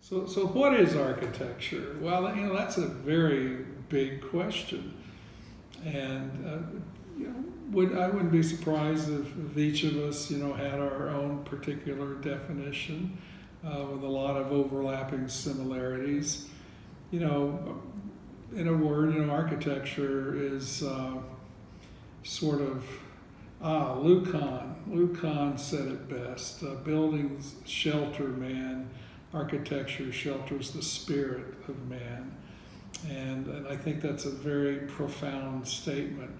So what is architecture? Well, that's a very big question, and I wouldn't be surprised if each of us, had our own particular definition with a lot of overlapping similarities. In a word, architecture is sort of Lucan said it best. Buildings shelter man. Architecture shelters the spirit of man. And I think that's a very profound statement.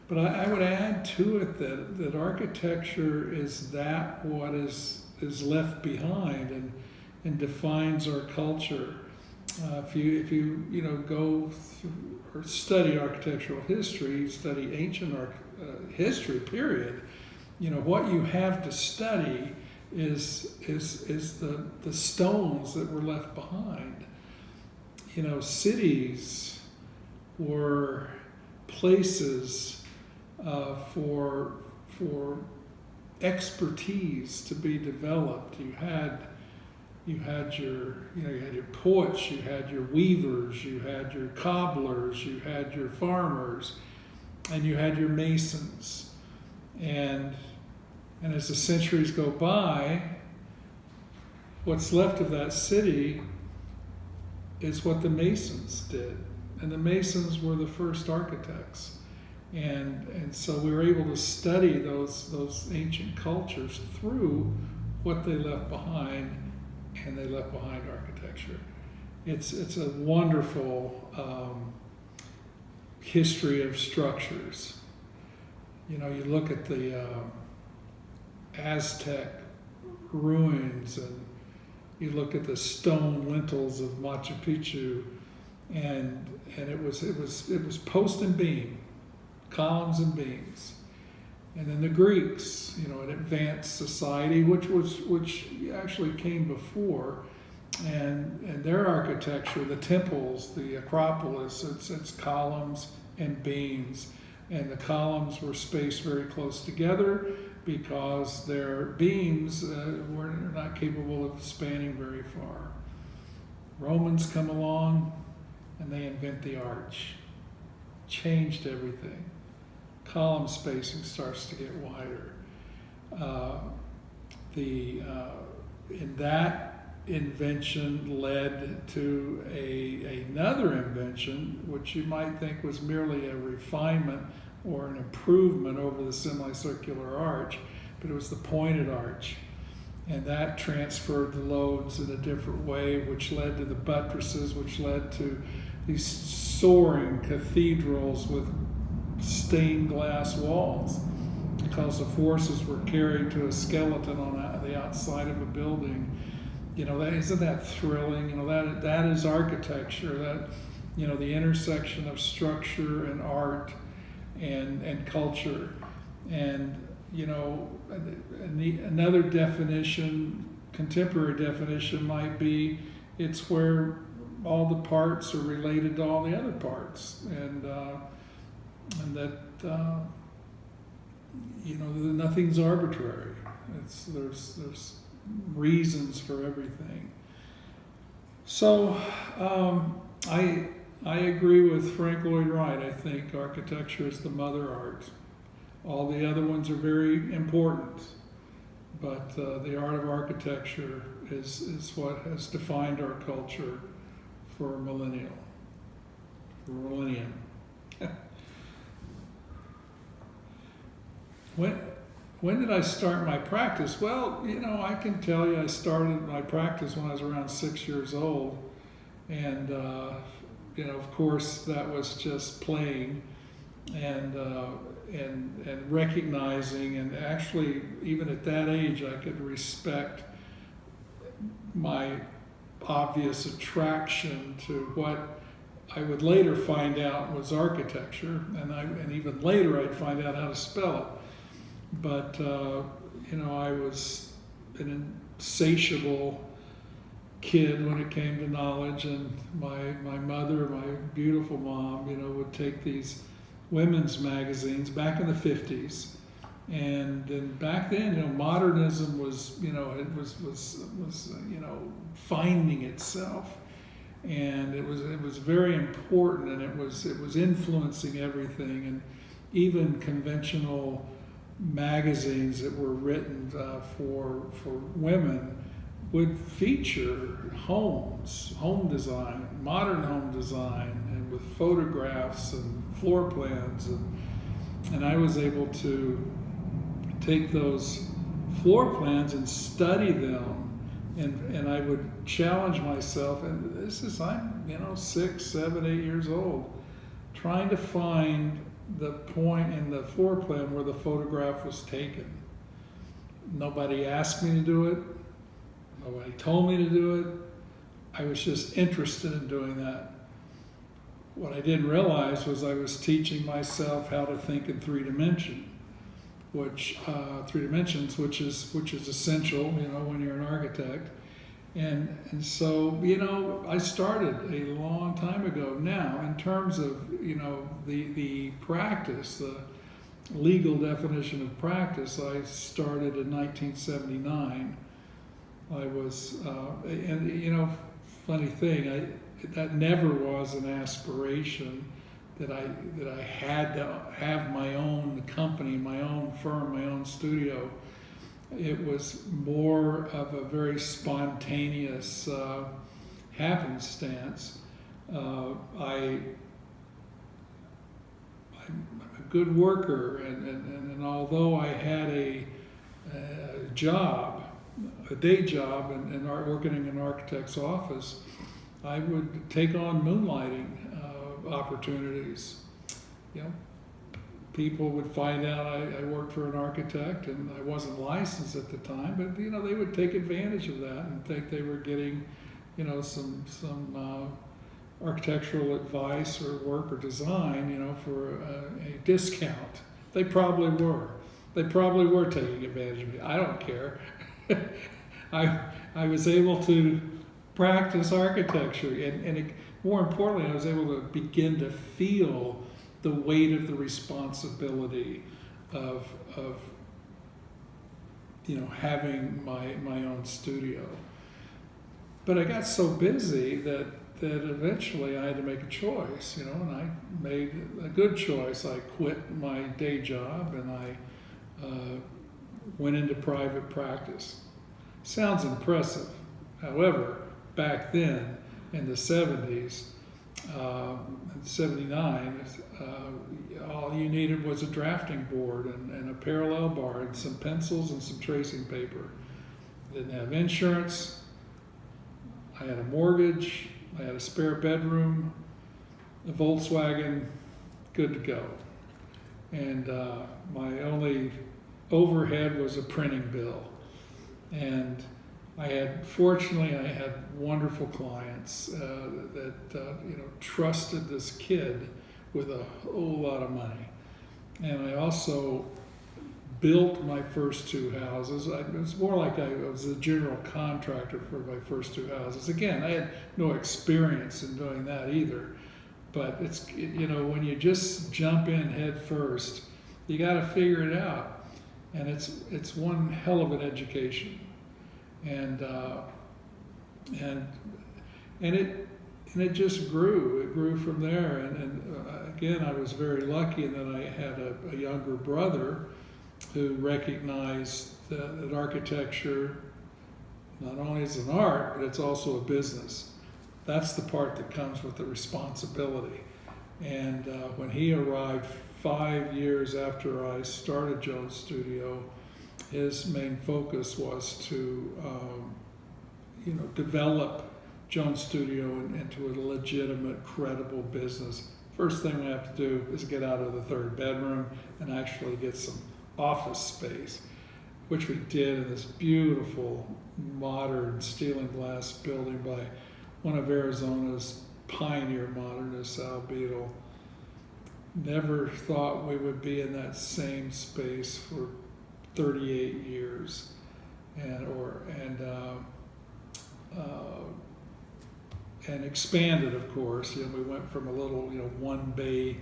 But I would add to it that architecture is that what is left behind and defines our culture. If you go through or study architectural history, study ancient history, period, what you have to study is the stones that were left behind. Cities were places for expertise to be developed. You had your poets, you had your weavers, you had your cobblers, you had your farmers, and you had your masons. And as the centuries go by, what's left of that city is what the masons did. And the masons were the first architects. And so we were able to study those ancient cultures through what they left behind, and they left behind architecture. It's a wonderful history of structures. You look at the Aztec ruins, and you look at the stone lintels of Machu Picchu, and it was post and beam, columns and beams. And then the Greeks, an advanced society, which actually came before, and their architecture, the temples, the Acropolis, it's columns and beams, and the columns were spaced very close together because their beams were not capable of spanning very far. Romans come along and they invent the arch, changed everything. Column spacing starts to get wider. And that invention led to another invention, which you might think was merely a refinement or an improvement over the semicircular arch, but it was the pointed arch. And that transferred the loads in a different way, which led to the buttresses, which led to these soaring cathedrals with stained glass walls, because the forces were carried to a skeleton on the outside of a building. Isn't that thrilling? That is architecture. That the intersection of structure and art and culture. And another definition, contemporary definition, might be it's where all the parts are related to all the other parts, and that nothing's arbitrary. There's reasons for everything. So I agree with Frank Lloyd Wright. I think architecture is the mother art. All the other ones are very important, but the art of architecture is what has defined our culture for a millennium. When did I start my practice? Well, I can tell you I started my practice when I was around 6 years old. And, of course, that was just playing and recognizing. And actually, even at that age, I could respect my obvious attraction to what I would later find out was architecture. And even later, I'd find out how to spell it. But, I was an insatiable kid when it came to knowledge, and my mother, my beautiful mom, would take these women's magazines back in the 50s, And then back then, modernism was, finding itself, and it was very important, and it was influencing everything, and even conventional magazines that were written for women would feature home design, modern home design, and with photographs and floor plans, and I was able to take those floor plans and study them, and I would challenge myself, and I'm 6, 7, 8 years old, trying to find the point in the floor plan where the photograph was taken. Nobody asked me to do it. Nobody told me to do it. I was just interested in doing that. What I didn't realize was I was teaching myself how to think in three dimensions, which is essential, when you're an architect. And so, I started a long time ago. Now, in terms of, the practice, the legal definition of practice, I started in 1979. I was, funny thing, that never was an aspiration that I had to have my own company, my own firm, my own studio. It was more of a very spontaneous happenstance. I'm a good worker, and although I had a day job, and working in an architect's office, I would take on moonlighting opportunities. People would find out I worked for an architect, and I wasn't licensed at the time, but they would take advantage of that and think they were getting some architectural advice or work or design for a discount. They probably were taking advantage of me. I don't care. I was able to practice architecture, and more importantly, I was able to begin to feel the weight of the responsibility of having my own studio. But I got so busy that eventually I had to make a choice, and I made a good choice. I quit my day job, and I went into private practice. Sounds impressive. However, back then in the 70s, 79, all you needed was a drafting board and a parallel bar and some pencils and some tracing paper. I didn't have insurance. I had a mortgage. I had a spare bedroom, a Volkswagen, good to go. And my only overhead was a printing bill. And fortunately, I had wonderful clients that trusted this kid with a whole lot of money. And I also built my first two houses. It was more like I was a general contractor for my first two houses. Again, I had no experience in doing that either. But it's, when you just jump in head first, you got to figure it out. And it's one hell of an education. And it just grew. It grew from there. And again, I was very lucky in that I had a younger brother who recognized that architecture not only is an art, but it's also a business. That's the part that comes with the responsibility. And when he arrived 5 years after I started Jones Studio, his main focus was to develop Jones Studio into a legitimate, credible business. First thing we have to do is get out of the third bedroom and actually get some office space, which we did in this beautiful, modern steel and glass building by one of Arizona's pioneer modernists, Al Beadle. Never thought we would be in that same space for 38 years, and expanded, of course. We went from a little, one bay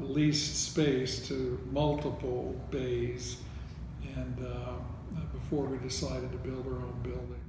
leased space to multiple bays, and before we decided to build our own building.